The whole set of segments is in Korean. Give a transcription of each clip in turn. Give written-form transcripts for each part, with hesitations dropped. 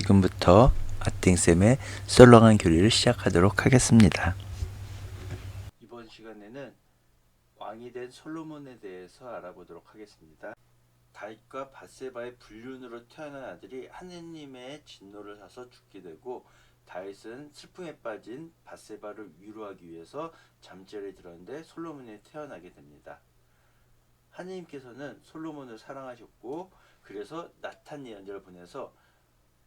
지금부터 아띵쌤의 썰렁한 교리를 시작하도록 하겠습니다. 이번 시간에는 왕이 된 솔로몬에 대해서 알아보도록 하겠습니다. 다윗과 밧세바의 불륜으로 태어난 아들이 하느님의 진노를 사서 죽게 되고, 다윗은 슬픔에 빠진 밧세바를 위로하기 위해서 잠자리에 들었는데 솔로몬이 태어나게 됩니다. 하느님께서는 솔로몬을 사랑하셨고, 그래서 나탄 예언자를 보내서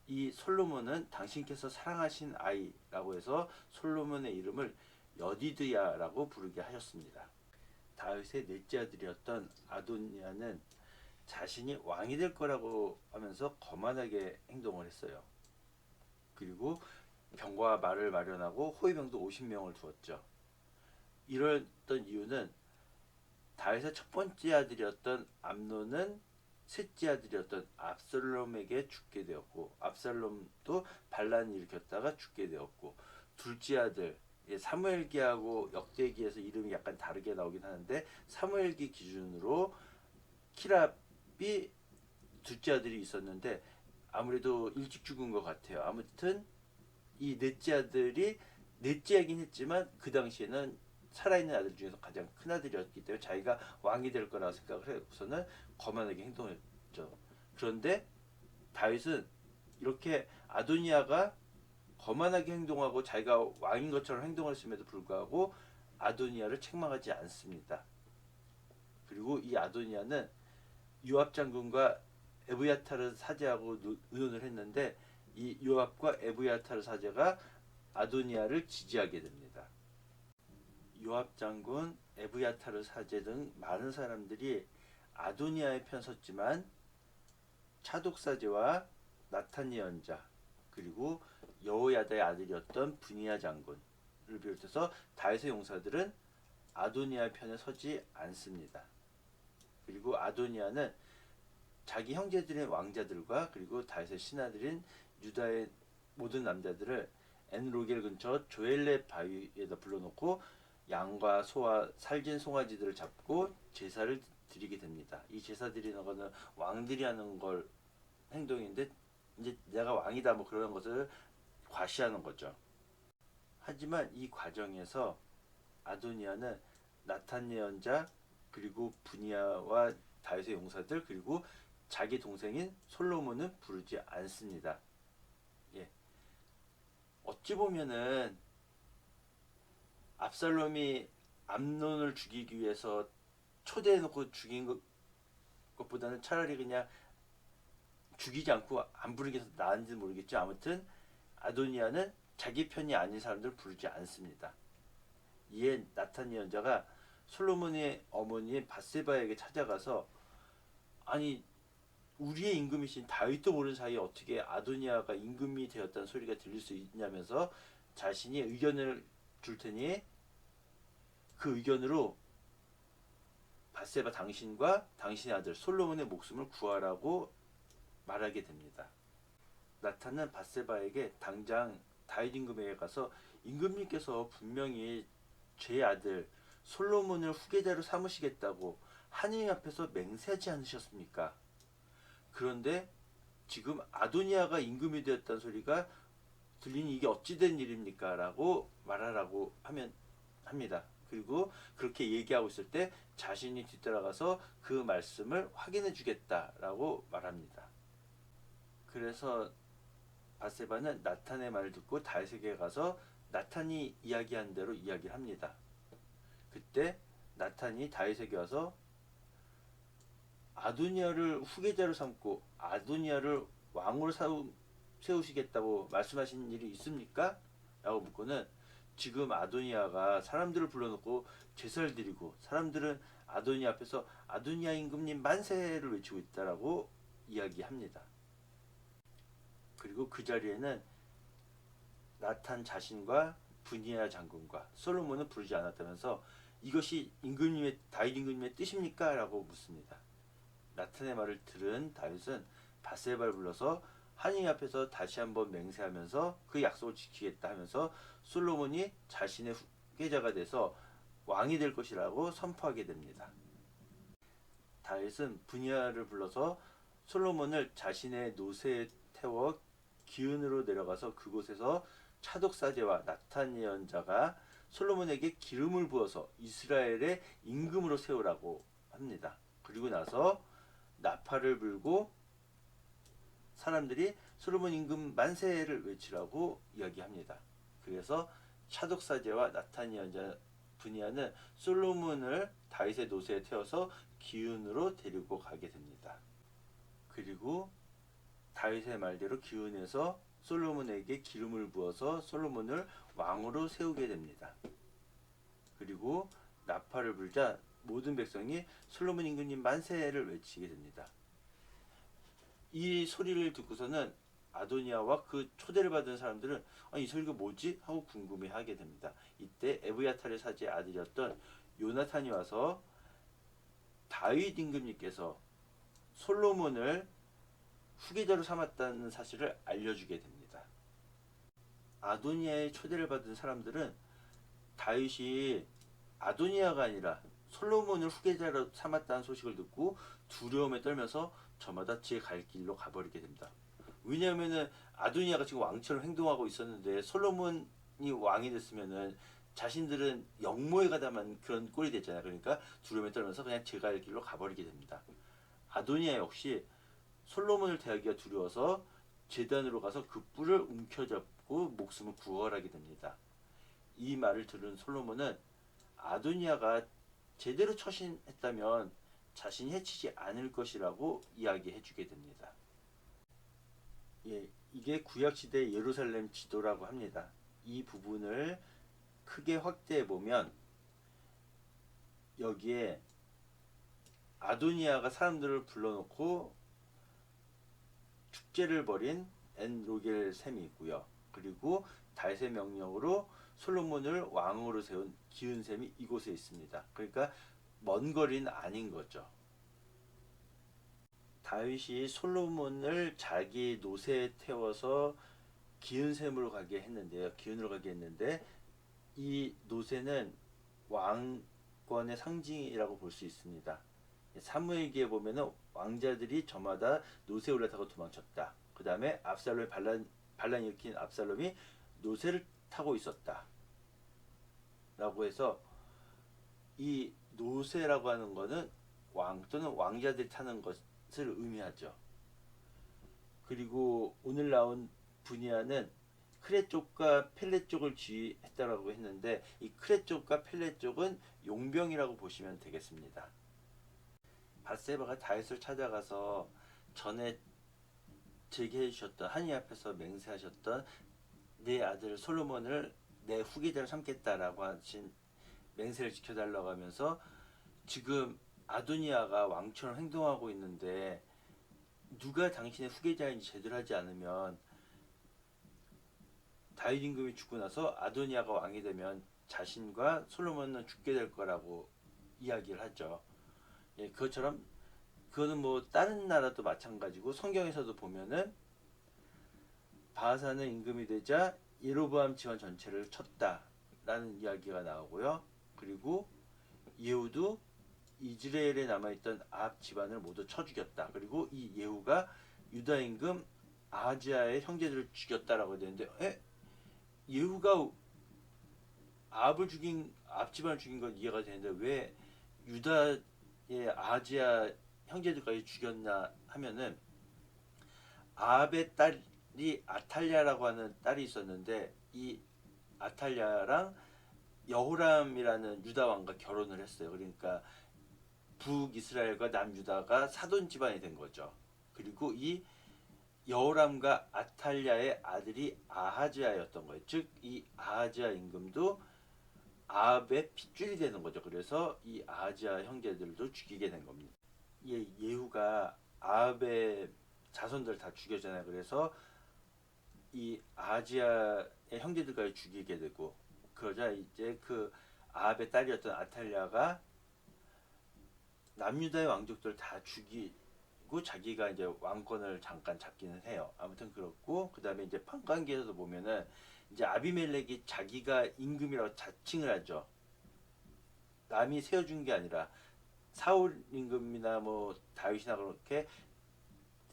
이 솔로몬은 당신께서 사랑하신 아이라고 해서 솔로몬의 이름을 여디드야라고 부르게 하셨습니다. 다윗의 넷째 아들이었던 아도니아는 자신이 왕이 될 거라고 하면서 거만하게 행동을 했어요. 그리고 병과 말을 마련하고 호위병도 50명을 두었죠. 이랬던 이유는 다윗의 첫 번째 아들이었던 암논은 셋째 아들이었던 압살롬에게 죽게 되었고, 압살롬도 반란을 일으켰다가 죽게 되었고, 둘째 아들 사무엘기하고 역대기에서 이름이 약간 다르게 나오긴 하는데, 사무엘기 기준으로 키랍이 둘째 아들이 있었는데 아무래도 일찍 죽은 것 같아요. 아무튼 이 넷째 아들이 넷째이긴 했지만 그 당시에는 살아있는 아들 중에서 가장 큰 아들이었기 때문에 자기가 왕이 될 거라고 생각을 해서는 거만하게 행동했죠. 그런데 다윗은 이렇게 아도니아가 거만하게 행동하고 자기가 왕인 것처럼 행동했음에도 불구하고 아도니아를 책망하지 않습니다. 그리고 이 아도니아는 요압 장군과 에브야타르 사제하고 의논을 했는데, 이 요압과 에브야타르 사제가 아도니아를 지지하게 됩니다. 요압 장군, 에브야타르 사제 등 많은 사람들이 아도니아의 편 섰지만 차독 사제와 나탄 예언자, 그리고 여호야다의 아들이었던 분이야 장군을 비롯해서 다윗의 용사들은 아도니아의 편에 서지 않습니다. 그리고 아도니아는 자기 형제들의 왕자들과 그리고 다윗의 신하들인 유다의 모든 남자들을 엔로겔 근처 조엘레 바위에다 불러놓고 양과 소와 살진 송아지들을 잡고 제사를 드리게 됩니다. 이 제사 드리는 거는 왕들이 하는 걸 행동인데, 이제 내가 왕이다 뭐 그런 것을 과시하는 거죠. 하지만 이 과정에서 아도니아는 나탄 예언자, 그리고 분이야와 다윗의 용사들, 그리고 자기 동생인 솔로몬은 부르지 않습니다. 예. 어찌 보면은 압살롬이 암논을 죽이기 위해서 초대해놓고 죽인 것보다는 차라리 그냥 죽이지 않고 안 부르게 해서 나은지 모르겠죠. 아무튼 아도니아는 자기 편이 아닌 사람들을 부르지 않습니다. 이에 나탄 예언자가 솔로몬의 어머니인 밧세바에게 찾아가서, 아니 우리의 임금이신 다윗도 모르는 사이에 어떻게 아도니아가 임금이 되었다는 소리가 들릴 수 있냐면서 자신이 의견을 줄 테니 그 의견으로 밧세바 당신과 당신의 아들 솔로몬의 목숨을 구하라고 말하게 됩니다. 나탄은 밧세바에게 당장 다윗 임금에게 가서, 임금님께서 분명히 제 아들 솔로몬을 후계자로 삼으시겠다고 하느님 앞에서 맹세하지 않으셨습니까? 그런데 지금 아도니아가 임금이 되었다는 소리가 들리니 이게 어찌 된 일입니까? 라고 말하라고 합니다. 그리고 그렇게 얘기하고 있을 때 자신이 뒤따라가서 그 말씀을 확인해 주겠다라고 말합니다. 그래서 밧세바는 나탄의 말을 듣고 다윗에게 가서 나탄이 이야기한 대로 이야기를 합니다. 그때 나탄이 다윗에게 와서 아도니아를 후계자로 삼고 아도니아를 왕으로 세우시겠다고 말씀하신 일이 있습니까? 라고 묻고는, 지금 아도니아가 사람들을 불러놓고 제사를 드리고 사람들은 아도니아 앞에서 아도니아 임금님 만세를 외치고 있다라고 이야기합니다. 그리고 그 자리에는 나탄 자신과 분이야 장군과 솔로몬은 부르지 않았다면서, 이것이 임금님의 다윗 임금님의 뜻입니까? 라고 묻습니다. 나탄의 말을 들은 다윗은 밧세바를 불러서 하느님 앞에서 다시 한번 맹세하면서 그 약속을 지키겠다 하면서 솔로몬이 자신의 후계자가 돼서 왕이 될 것이라고 선포하게 됩니다. 다윗은 분이야를 불러서 솔로몬을 자신의 노새에 태워 기은으로 내려가서 그곳에서 차독 사제와 나탄 예언자가 솔로몬에게 기름을 부어서 이스라엘의 임금으로 세우라고 합니다. 그리고 나서 나팔을 불고 사람들이 솔로몬 임금 만세를 외치라고 이야기합니다. 그래서 차독 사제와 나탄 예언자 분야는 솔로몬을 다윗의 노새에 태워서 기은으로 데리고 가게 됩니다. 그리고 다윗의 말대로 기은에서 솔로몬에게 기름을 부어서 솔로몬을 왕으로 세우게 됩니다. 그리고 나팔을 불자 모든 백성이 솔로몬 임금님 만세를 외치게 됩니다. 이 소리를 듣고서는 아도니아와 그 초대를 받은 사람들은 이 소리가 뭐지? 하고 궁금해하게 됩니다. 이때 에브야탈의 사제의 아들이었던 요나탄이 와서 다윗 임금님께서 솔로몬을 후계자로 삼았다는 사실을 알려주게 됩니다. 아도니아의 초대를 받은 사람들은 다윗이 아도니아가 아니라 솔로몬을 후계자로 삼았다는 소식을 듣고 두려움에 떨면서 저마다 제 갈 길로 가버리게 됩니다. 왜냐하면은 아도니아가 지금 왕처럼 행동하고 있었는데 솔로몬이 왕이 됐으면은 자신들은 역모에 가다만 그런 꼴이 됐잖아요. 그러니까 두려움에 떨면서 그냥 제 갈 길로 가버리게 됩니다. 아도니아 역시 솔로몬을 대하기가 두려워서 제단으로 가서 그 뿔을 움켜잡고 목숨을 구걸하게 됩니다. 이 말을 들은 솔로몬은 아도니아가 제대로 처신했다면 자신이 해치지 않을 것이라고 이야기해주게 됩니다. 이게 구약시대 예루살렘 지도라고 합니다. 이 부분을 크게 확대해 보면 여기에 아도니아가 사람들을 불러놓고 축제를 벌인 엔로겔 셈이 있고요. 그리고 다윗의 명령으로 솔로몬을 왕으로 세운 기은 셈이 이곳에 있습니다. 그러니까 먼 거리는 아닌 거죠. 다윗이 솔로몬을 자기 노새에 태워서 기은 셈으로 가게 했는데요. 기은으로 가게 했는데 이 노새는 왕권의 상징이라고 볼 수 있습니다. 사무엘기에 보면은 왕자들이 저마다 노새에 올라타고 도망쳤다. 그 다음에 압살롬이 반란 일으킨 압살롬이 노새를 타고 있었다. 라고 해서 이 노새라고 하는 것은 왕 또는 왕자들이 타는 것을 의미하죠. 그리고 오늘 나온 분야는 크레 쪽과 펠렛 쪽을 지휘했다라고 했는데 이 크레 쪽과 펠렛 쪽은 용병이라고 보시면 되겠습니다. 밧세바가 다윗을 찾아가서 전에 제기해 주셨던 하나님 앞에서 맹세하셨던 내 아들 솔로몬을 내 후계자로 삼겠다라고 하신 맹세를 지켜달라고 하면서 지금 아도니아가 왕처럼 행동하고 있는데 누가 당신의 후계자인지 제대로 하지 않으면 다윗 임금이 죽고 나서 아도니아가 왕이 되면 자신과 솔로몬은 죽게 될 거라고 이야기를 하죠. 그것처럼 그거는 뭐 다른 나라도 마찬가지고 성경에서도 보면은 바하사는 임금이 되자 예로보암 지원 전체를 쳤다라는 이야기가 나오고요. 그리고 예후도 이스라엘에 남아있던 아합 집안을 모두 쳐 죽였다. 그리고 이 예후가 유다 임금 아하지야의 형제들을 죽였다라고 되는데 예후가 아합 집안을 죽인 건 이해가 되는데 왜 유다의 아하지야 형제들까지 죽였나 하면은 아합의 딸이 아탈랴라고 하는 딸이 있었는데 이 아탈랴랑 여호람이라는 유다 왕과 결혼을 했어요. 그러니까 북이스라엘과 남유다가 사돈 집안이 된 거죠. 그리고 이 여호람과 아탈랴의 아들이 아하지야였던 거예요. 즉 이 아하지야 임금도 아합의 핏줄이 되는 거죠. 그래서 이 아하지야 형제들도 죽이게 된 겁니다. 예후가 아합의 자손들 다 죽였잖아요. 그래서 이 아하지야의 형제들까지 죽이게 되고 그러자 이제 그 아합의 딸이었던 아탈랴가 남유다의 왕족들 다 죽이고 자기가 이제 왕권을 잠깐 잡기는 해요. 아무튼 그렇고 그 다음에 이제 판관기에서도 보면은 이제 아비멜렉이 자기가 임금이라고 자칭을 하죠. 남이 세워준 게 아니라 사울 임금이나 뭐 다윗이나 그렇게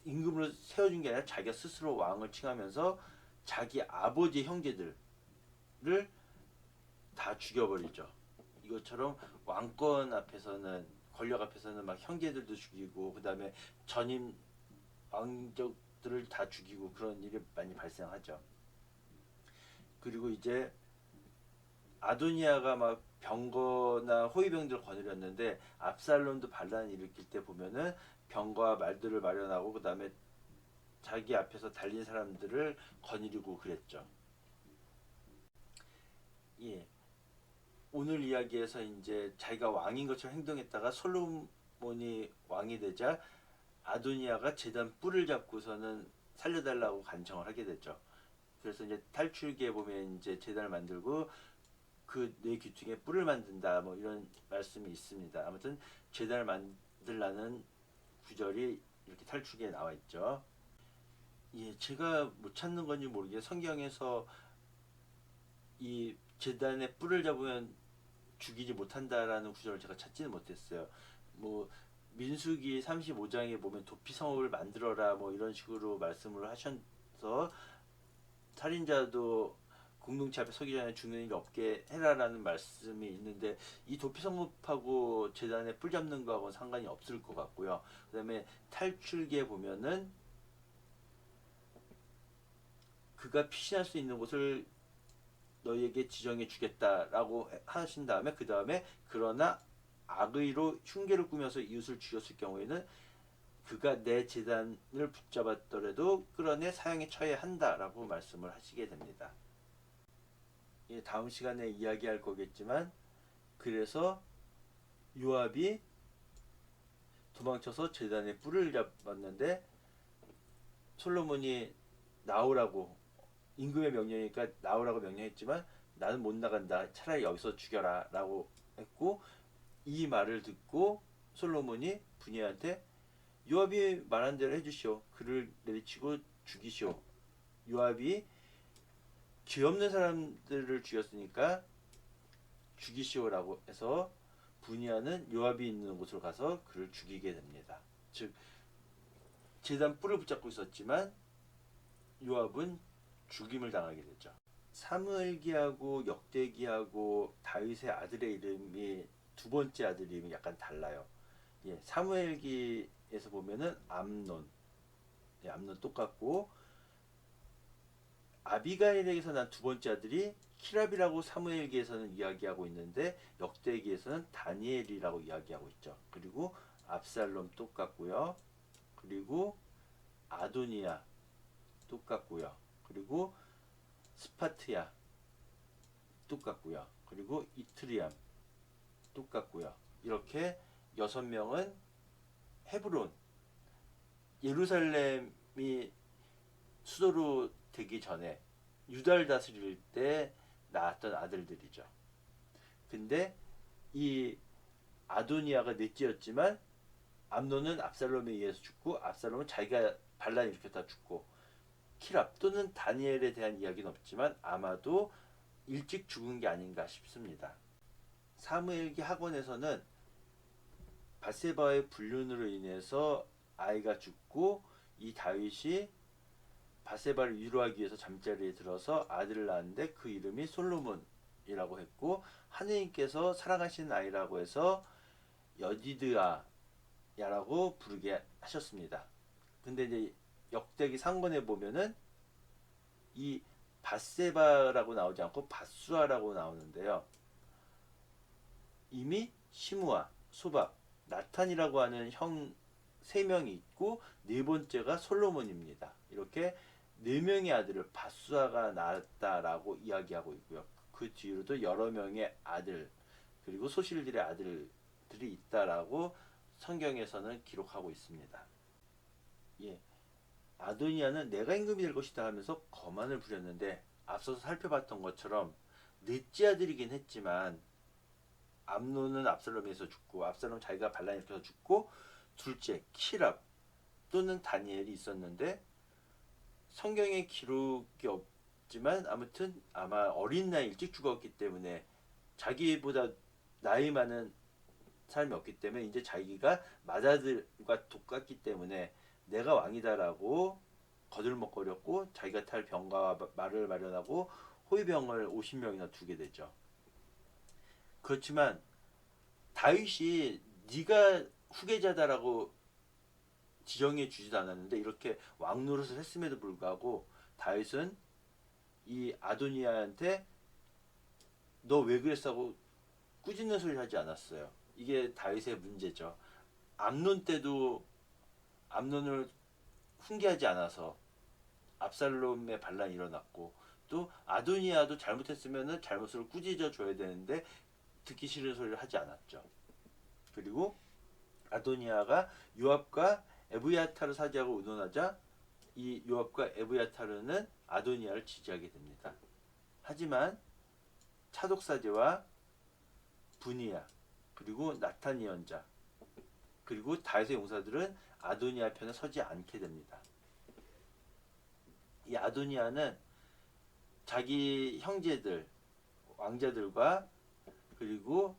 임금으로 세워준 게 아니라 자기가 스스로 왕을 칭하면서 자기 아버지 형제들을 다 죽여버리죠. 이것처럼 왕권 앞에서는, 권력 앞에서는 막 형제들도 죽이고, 그 다음에 전임 왕족들을 다 죽이고, 그런 일이 많이 발생하죠. 그리고 이제 아도니아가 막 병거나 호위병들을 거느렸는데, 압살롬도 반란을 일으킬 때 보면은 병거와 말들을 마련하고, 그 다음에 자기 앞에서 달린 사람들을 거느리고 그랬죠. 예. 오늘 이야기에서 이제 자기가 왕인 것처럼 행동했다가 솔로몬이 왕이 되자 아도니아가 제단 뿔을 잡고서는 살려달라고 간청을 하게 됐죠. 그래서 이제 탈출기에 보면 이제 제단을 만들고 그 뇌 귀퉁이에 뿔을 만든다, 뭐 이런 말씀이 있습니다. 아무튼 제단을 만들라는 구절이 이렇게 탈출기에 나와 있죠. 예, 제가 못 찾는 건지 모르게 성경에서 이 제단에 뿔을 잡으면 죽이지 못한다라는 구절을 제가 찾지는 못했어요. 뭐 민수기 35장에 보면 도피성읍을 만들어라, 뭐 이런 식으로 말씀을 하셔서 살인자도 공동체 앞에 서기 전에 죽는 일 없게 해라라는 말씀이 있는데, 이 도피성읍하고 재단에 뿔 잡는 거하고는 상관이 없을 것 같고요. 그 다음에 탈출기에 보면은 그가 피신할 수 있는 곳을 너희에게 지정해 주겠다라고 하신 다음에, 그 다음에 그러나 악의로 흉계를 꾸며서 이웃을 죽였을 경우에는 그가 내 재단을 붙잡았더라도 끌어내 사형에 처해야 한다라고 말씀을 하시게 됩니다. 다음 시간에 이야기할 거겠지만, 그래서 요압이 도망쳐서 재단에 뿔을 잡았는데 솔로몬이 나오라고, 임금의 명령이니까 나오라고 명령했지만 나는 못 나간다, 차라리 여기서 죽여라 라고 했고, 이 말을 듣고 솔로몬이 분이한테 요압이 말한 대로 해주시오, 그를 내리치고 죽이시오. 요압이 죄 없는 사람들을 죽였으니까 죽이시오라고 해서 분이아는 요압이 있는 곳으로 가서 그를 죽이게 됩니다. 즉 제단 뿔을 붙잡고 있었지만 요압은 죽임을 당하게 되죠. 사무엘기하고 역대기하고 다윗의 아들의 이름이, 두 번째 아들 이름이 약간 달라요. 예, 사무엘기에서 보면은 암논, 예, 암논 똑같고, 아비가일에게서 난 두 번째 아들이 키랍이라고 사무엘기에서는 이야기하고 있는데, 역대기에서는 다니엘이라고 이야기하고 있죠. 그리고 압살롬 똑같고요. 그리고 아도니아 똑같고요. 그리고 스파트야 똑같고요. 그리고 이트리암 똑같고요. 이렇게 6명은 헤브론, 예루살렘이 수도로 되기 전에 유다를 다스릴 때 낳았던 아들들이죠. 근데 이 아도니아가 넷째였지만 암논은 압살롬에 의해서 죽고, 압살롬은 자기가 반란 일으켰다 죽고, 키랍 또는 다니엘에 대한 이야기는 없지만 아마도 일찍 죽은 게 아닌가 싶습니다. 사무엘기 학원에서는 밧세바의 불륜으로 인해서 아이가 죽고, 이 다윗이 밧세바를 위로하기 위해서 잠자리에 들어서 아들을 낳았는데 그 이름이 솔로몬이라고 했고, 하느님께서 사랑하시는 아이라고 해서 여디드아야라고 부르게 하셨습니다. 근데 이제 역대기 상권에 보면은 이 밧세바라고 나오지 않고 밧수아라고 나오는데요. 이미 시므아, 소박, 나탄이라고 하는 형 3명이 있고, 네 번째가 솔로몬입니다. 이렇게 4명의 아들을 밧수아가 낳았다라고 이야기하고 있고요. 그 뒤로도 여러 명의 아들, 그리고 소실들의 아들들이 있다라고 성경에서는 기록하고 있습니다. 예. 아도니아는 내가 임금이 될 것이다 하면서 거만을 부렸는데, 앞서서 살펴봤던 것처럼 넷째 아들이긴 했지만 암논은 압살롬에서 죽고, 압살롬 자기가 반란 일으켜서 죽고, 둘째 키랍 또는 다니엘이 있었는데 성경에 기록이 없지만 아무튼 아마 어린 나이 일찍 죽었기 때문에, 자기보다 나이 많은 사람이 없기 때문에 이제 자기가 맏아들과 똑같기 때문에 내가 왕이다라고 거들먹거렸고 자기가 탈 병과 말을 마련하고 호위병을 50명이나 두게 되죠. 그렇지만 다윗이 네가 후계자다라고 지정해 주지도 않았는데 이렇게 왕 노릇을 했음에도 불구하고 다윗은 이 아도니아한테 너 왜 그랬어 하고 꾸짖는 소리를 하지 않았어요. 이게 다윗의 문제죠. 암논 때도 암논을 훈계하지 않아서 압살롬의 반란이 일어났고, 또 아도니아도 잘못했으면 잘못을 꾸짖어 줘야 되는데 듣기 싫은 소리를 하지 않았죠. 그리고 아도니아가 요압과 에브야타르 사제하고 의논하자 이 요압과 에브야타르는 아도니아를 지지하게 됩니다. 하지만 차독 사제와 분이야 그리고 나탄 예언자 그리고 다윗의 용사들은 아도니아 편에 서지 않게 됩니다. 이 아도니아는 자기 형제들 왕자들과 그리고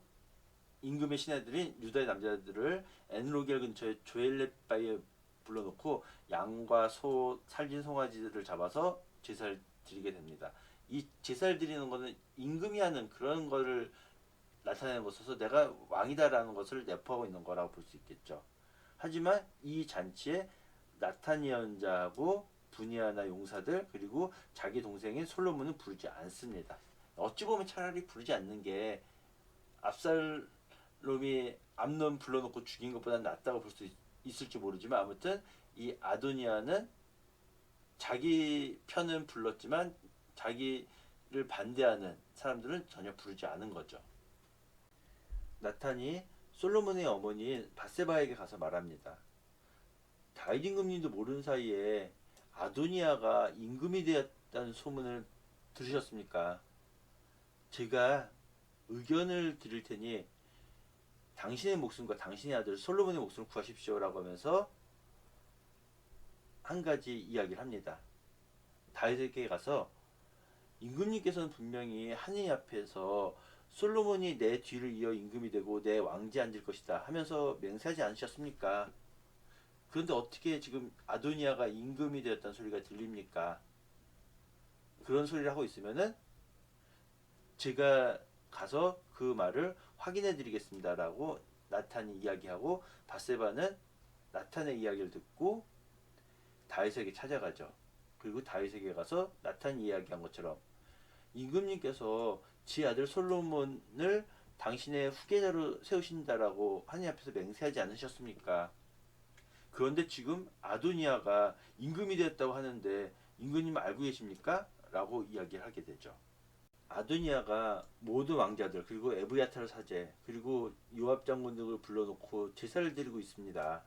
임금의 신하들인 유다의 남자들을 엔로겔 근처의 조엘렛바에 불러놓고 양과 소, 살진 송아지들을 잡아서 제사를 드리게 됩니다. 이 제사를 드리는 것은 임금이 하는 그런 거를 나타내는 것으로서 내가 왕이다라는 것을 내포하고 있는 거라고 볼 수 있겠죠. 하지만 이 잔치에 나탄 예언자하고 분이아나 용사들 그리고 자기 동생인 솔로몬은 부르지 않습니다. 어찌 보면 차라리 부르지 않는 게 압살롬이 암논 불러놓고 죽인 것보다 낫다고 볼 수 있을지 모르지만 아무튼 이 아도니아는 자기 편은 불렀지만 자기를 반대하는 사람들은 전혀 부르지 않은 거죠. 나탄이 솔로몬의 어머니 바세바에게 가서 말합니다. 다윗 임금님도 모르는 사이에 아도니아가 임금이 되었다는 소문을 들으셨습니까? 제가 의견을 드릴 테니 당신의 목숨과 당신의 아들 솔로몬의 목숨을 구하십시오라고 하면서 한 가지 이야기를 합니다. 다윗에게 가서 임금님께서는 분명히 하느님 앞에서 솔로몬이 내 뒤를 이어 임금이 되고 내 왕지에 앉을 것이다 하면서 맹세하지 않으셨습니까? 그런데 어떻게 지금 아도니아가 임금이 되었다는 소리가 들립니까? 그런 소리를 하고 있으면은 제가 가서 그 말을 확인해 드리겠습니다라고 나탄이 이야기하고 바세바는 나탄의 이야기를 듣고 다윗에게 찾아가죠. 그리고 다윗에게 가서 나탄이 이야기한 것처럼 임금님께서 지 아들 솔로몬을 당신의 후계자로 세우신다라고 하나님 앞에서 맹세하지 않으셨습니까? 그런데 지금 아도니아가 임금이 되었다고 하는데 임금님 알고 계십니까? 라고 이야기를 하게 되죠. 아도니아가 모든 왕자들 그리고 에브야타르 사제 그리고 요압 장군 등을 불러놓고 제사를 드리고 있습니다.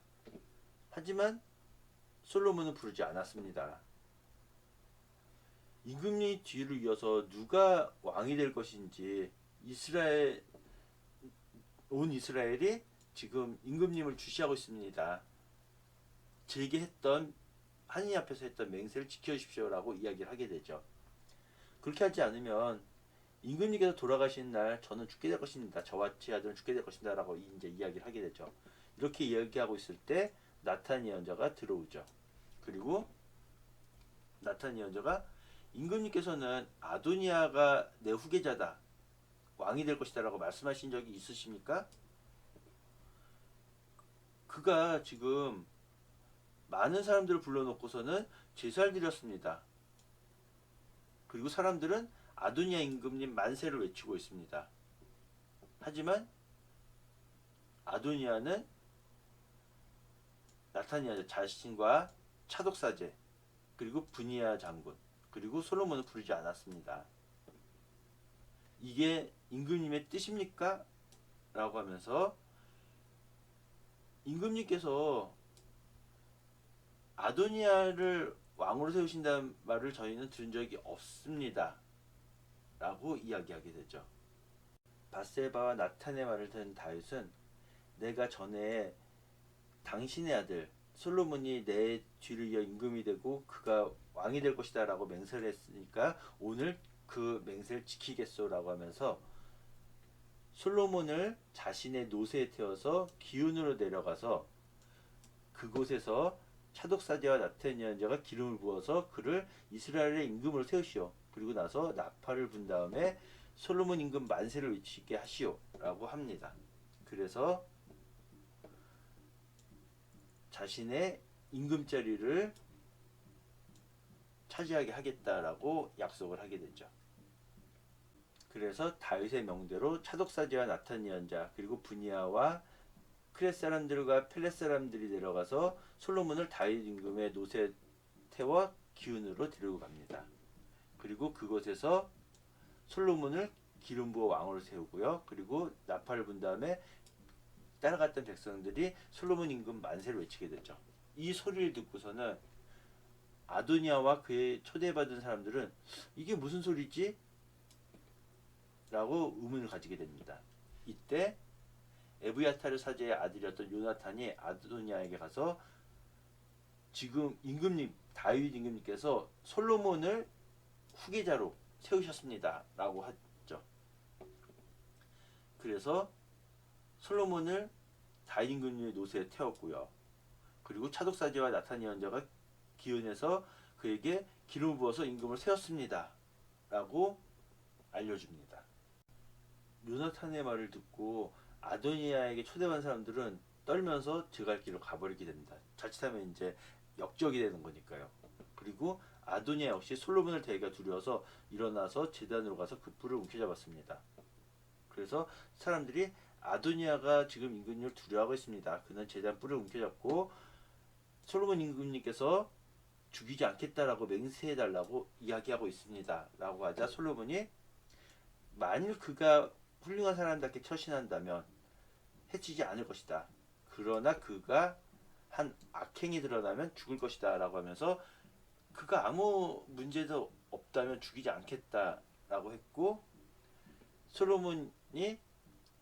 하지만 솔로몬은 부르지 않았습니다. 임금님 뒤를 이어서 누가 왕이 될 것인지 온 이스라엘이 지금 임금님을 주시하고 있습니다. 제게 했던 하느님 앞에서 했던 맹세를 지켜주십시오라고 이야기를 하게 되죠. 그렇게 하지 않으면 임금님께서 돌아가신 날 저는 죽게 될 것입니다. 저와 제 아들은 죽게 될 것입니다라고 이제 이야기를 하게 되죠. 이렇게 이야기하고 있을 때 나탄 예언자가 들어오죠. 그리고 나탄 예언자가 임금님께서는 아도니아가 내 후계자다, 왕이 될 것이다라고 말씀하신 적이 있으십니까? 그가 지금 많은 사람들을 불러놓고서는 제사를 드렸습니다. 그리고 사람들은 아도니아 임금님 만세를 외치고 있습니다. 하지만 아도니아는 나타니아 자신과 차독사제 그리고 분이야 장군 그리고 솔로몬을 부르지 않았습니다. 이게 임금님의 뜻입니까? 라고 하면서 임금님께서 아도니아를 왕으로 세우신다는 말을 저희는 들은 적이 없습니다. 라고 이야기하게 되죠. 바세바와 나탄의 말을 들은 다윗은 내가 전에 당신의 아들 솔로몬이 내 뒤를 이어 임금이 되고 그가 왕이 될 것이다 라고 맹세를 했으니까 오늘 그 맹세를 지키겠소 라고 하면서 솔로몬을 자신의 노새에 태워서 기운으로 내려가서 그곳에서 차독사제와 나탄 예언자가 기름을 부어서 그를 이스라엘의 임금으로 세우시오. 그리고 나서 나팔을 분 다음에 솔로몬 임금 만세를 외치게 하시오라고 합니다. 그래서 자신의 임금 자리를 차지하게 하겠다라고 약속을 하게 되죠. 그래서 다윗의 명대로 차독사제와 나탄 예언자 그리고 분야와 크렛 사람들과 펠렛 사람들이 내려가서 솔로몬을 다윗 임금의 노새에 태워 기운으로 데리고 갑니다. 그리고 그곳에서 솔로몬을 기름 부어 왕으로 세우고요. 그리고 나팔을 분 다음에 따라갔던 백성들이 솔로몬 임금 만세를 외치게 되죠. 이 소리를 듣고서는 아도니아와 그의 초대받은 사람들은 이게 무슨 소리지? 라고 의문을 가지게 됩니다. 이때 에브야타르 사제의 아들이었던 요나탄이 아도니아에게 가서 지금 임금님 다윗 임금님께서 솔로몬을 후계자로 세우셨습니다 라고 하죠. 그래서 솔로몬을 다윗 임금님의 노새에 태웠고요. 그리고 차독사제와 나탄 예언자가 기은해서 그에게 기름을 부어서 임금을 세웠습니다 라고 알려줍니다. 요나탄의 말을 듣고 아도니아에게 초대받은 사람들은 떨면서 제 갈 길로 가버리게 됩니다. 자칫하면 이제 역적이 되는 거니까요. 그리고 아도니아 역시 솔로몬을 대기가 두려워서 일어나서 제단으로 가서 그 뿔을 움켜잡았습니다. 그래서 사람들이 아도니아가 지금 임금님을 두려워하고 있습니다. 그는 제단 뿔을 움켜잡고 솔로몬 임금님께서 죽이지 않겠다라고 맹세해달라고 이야기하고 있습니다. 라고 하자 솔로몬이 만일 그가 훌륭한 사람답게 처신한다면 해치지 않을 것이다. 그러나 그가 한 악행이 드러나면 죽을 것이다 라고 하면서 그가 아무 문제도 없다면 죽이지 않겠다라고 했고 솔로몬이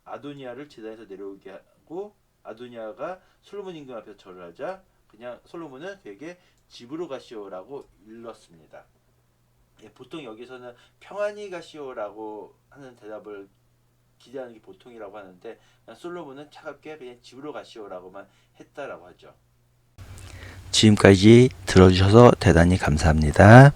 아도니아를 제단에서 내려오게 하고 아도니아가 솔로몬 임금 앞에서 절을 하자 그냥 솔로몬은 그에게 집으로 가시오라고 일렀습니다. 예, 보통 여기서는 평안히 가시오라고 하는 대답을 기대하는 게 보통이라고 하는데 솔로몬은 차갑게 그냥 집으로 가시오라고만 했다라고 하죠. 지금까지 들어주셔서 대단히 감사합니다.